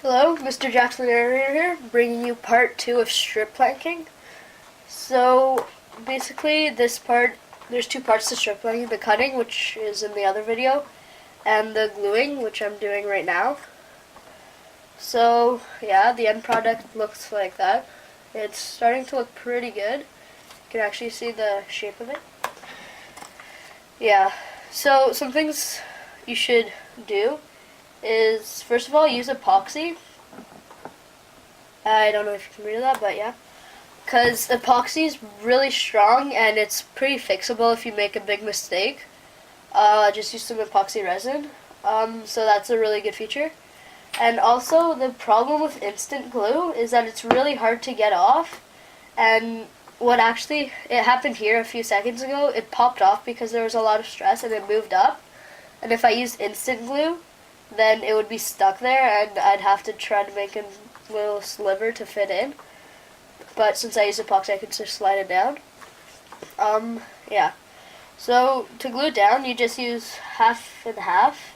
Hello, Mr. Jackson Narrator here, bringing you part 2 of strip planking. So, basically, there's two parts to strip planking: the cutting, which is in the other video, and the gluing, which I'm doing right now. So, yeah, the end product looks like that. It's starting to look pretty good. You can actually see the shape of it. Yeah, so some things you should do is, first of all, use epoxy. I don't know if you can read that, but yeah. Because epoxy is really strong and it's pretty fixable if you make a big mistake. Just use some epoxy resin. So that's a really good feature. And also, the problem with instant glue is that it's really hard to get off. And it happened here a few seconds ago, it popped off because there was a lot of stress and it moved up. And if I used instant glue, then it would be stuck there and I'd have to try to make a little sliver to fit in. But since I use epoxy, I can just slide it down. Yeah. So to glue it down, you just use half and half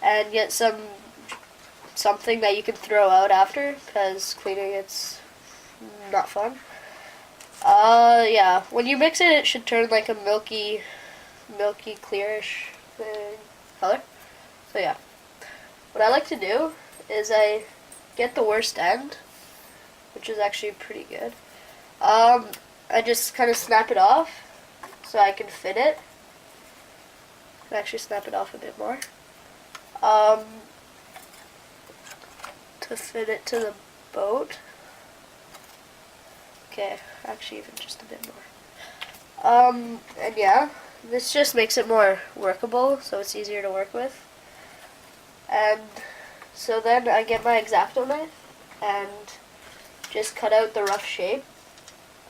and get something that you can throw out after, because cleaning it's not fun. Yeah. When you mix it, it should turn like a milky clearish color. So yeah. What I like to do is I get the worst end, which is actually pretty good. I just kind of snap it off so I can fit it. I can actually snap it off a bit more. To fit it to the boat. Okay, actually even just a bit more. And yeah, this just makes it more workable, so it's easier to work with. And so then I get my X-Acto knife and just cut out the rough shape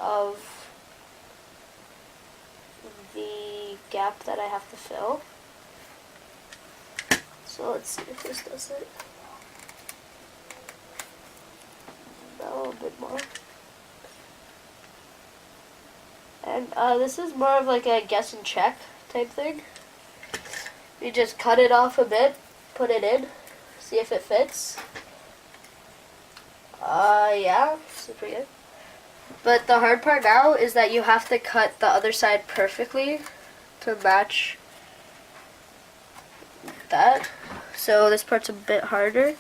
of the gap that I have to fill. So let's see if this does it. A little bit more. And this is more of like a guess and check type thing. You just cut it off a bit, put it in, see if it fits. Yeah, super good. But the hard part now is that you have to cut the other side perfectly to match that. So this part's a bit harder.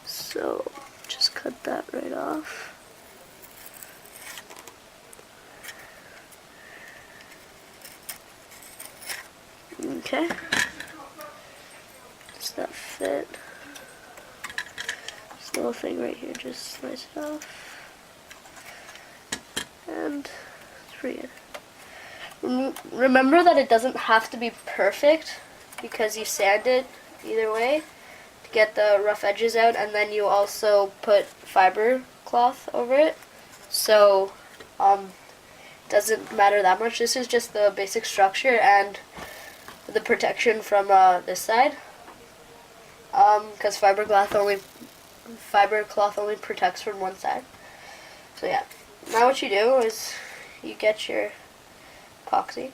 So just cut that right off. Okay. Does that fit? This little thing right here, just slice it off. And it's pretty good. Remember that it doesn't have to be perfect, because you sand it either way to get the rough edges out, and then you also put fiber cloth over it. So it doesn't matter that much. This is just the basic structure and the protection from this side, because fiber cloth only protects from one side. So yeah, now what you do is you get your epoxy.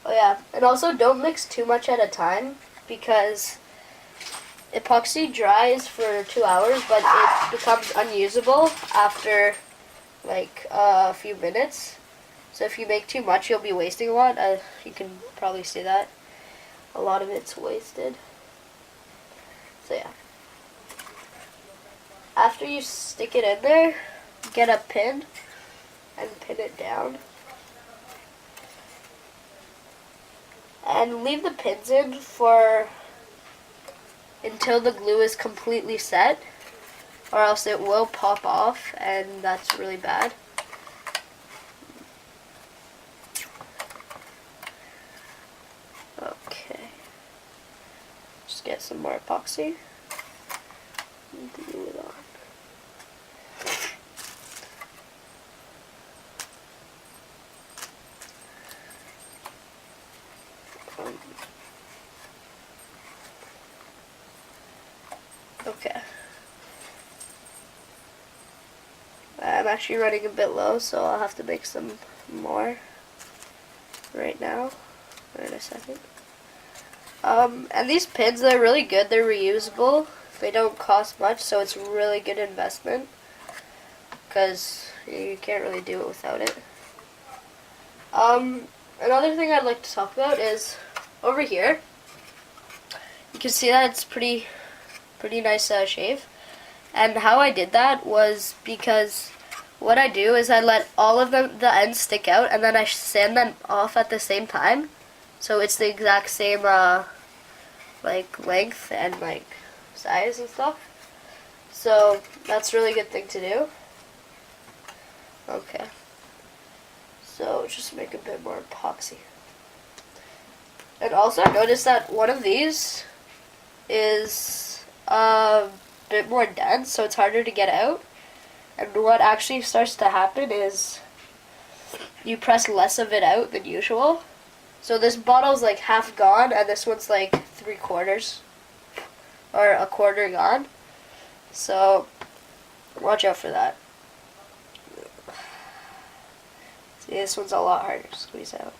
Oh yeah, and also don't mix too much at a time, because epoxy dries for 2 hours, but it becomes unusable after like a few minutes. So if you make too much, you'll be wasting a lot. You can probably see that. A lot of it's wasted. So yeah. After you stick it in there, get a pin and pin it down. And leave the pins in until the glue is completely set, or else it will pop off, and that's really bad. Okay. Just get some more epoxy and glue it on. Okay. I'm actually running a bit low, so I'll have to make some more right now, or in a second. And these pins, they're really good. They're reusable. They don't cost much, so it's a really good investment because you can't really do it without it. Another thing I'd like to talk about is over here. You can see that it's pretty nice shave. And how I did that was because what I do is I let all of the ends stick out, and then I sand them off at the same time, so it's the exact same like length and like size and stuff. So that's a really good thing to do. Okay. So just make a bit more epoxy. And also I noticed that one of these is a bit more dense, so it's harder to get out. And what actually starts to happen is you press less of it out than usual. So this bottle's like half gone, and this one's like 3/4 or a quarter gone. So watch out for that. See, this one's a lot harder to squeeze out.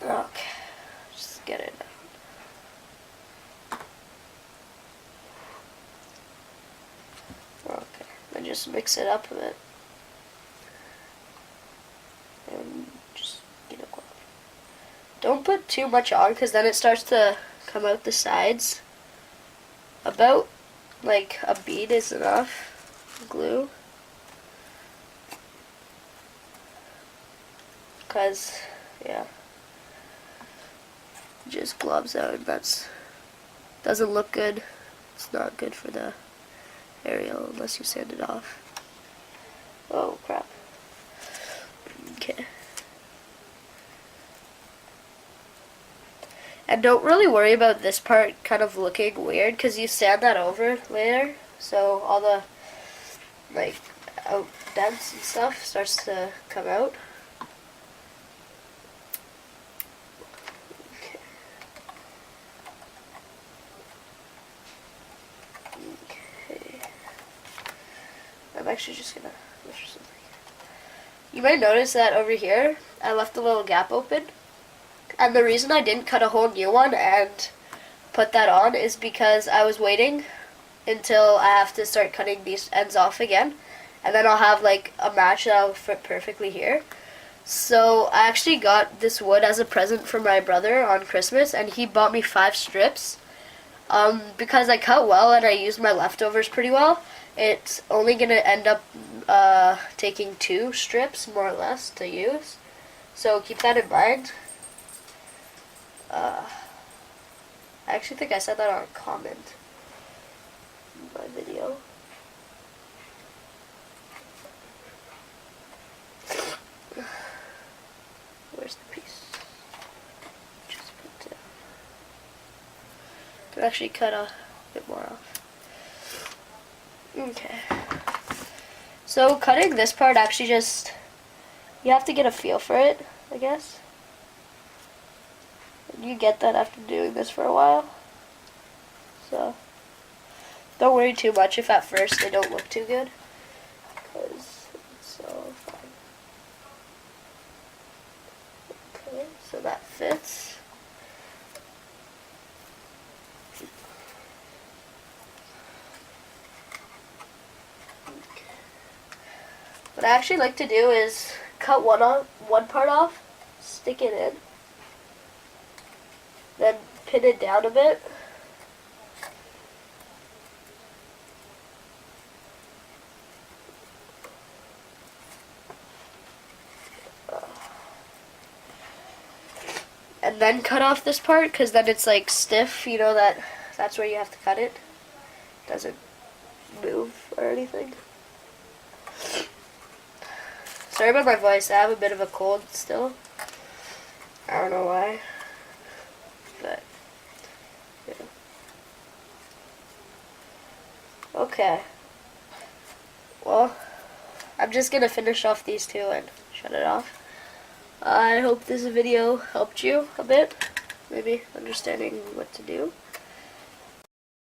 Okay, just get it out. Okay, then just mix it up a bit. And just get a glove. Don't put too much on, because then it starts to come out the sides. About like a bead is enough glue. Because, yeah. Just globs out, and that's doesn't look good. It's not good for the aerial unless you sand it off. Oh crap. Okay. And don't really worry about this part kind of looking weird, because you sand that over later, so all the like out dents and stuff starts to come out. Okay. I'm actually just gonna measure something. You might notice that over here I left a little gap open. And the reason I didn't cut a whole new one and put that on is because I was waiting until I have to start cutting these ends off again. And then I'll have like a match that'll fit perfectly here. So I actually got this wood as a present for my brother on Christmas, and he bought me 5 strips. Because I cut well and I used my leftovers pretty well, it's only going to end up taking 2 strips more or less to use. So keep that in mind. I actually think I said that on a comment in my video. Where's the piece? Just put down. To actually cut a bit more off. Okay. So cutting this part actually just, you have to get a feel for it, I guess. You get that after doing this for a while. So don't worry too much if at first they don't look too good, because it's so fun. Okay, so that fits. What I actually like to do is cut one part off, stick it in, then pin it down a bit. And then cut off this part, because then it's like stiff, you know, that's where you have to cut it. It doesn't move or anything. Sorry about my voice, I have a bit of a cold still. I don't know why. But, yeah. Okay. Well, I'm just gonna finish off these 2 and shut it off. I hope this video helped you a bit, maybe understanding what to do.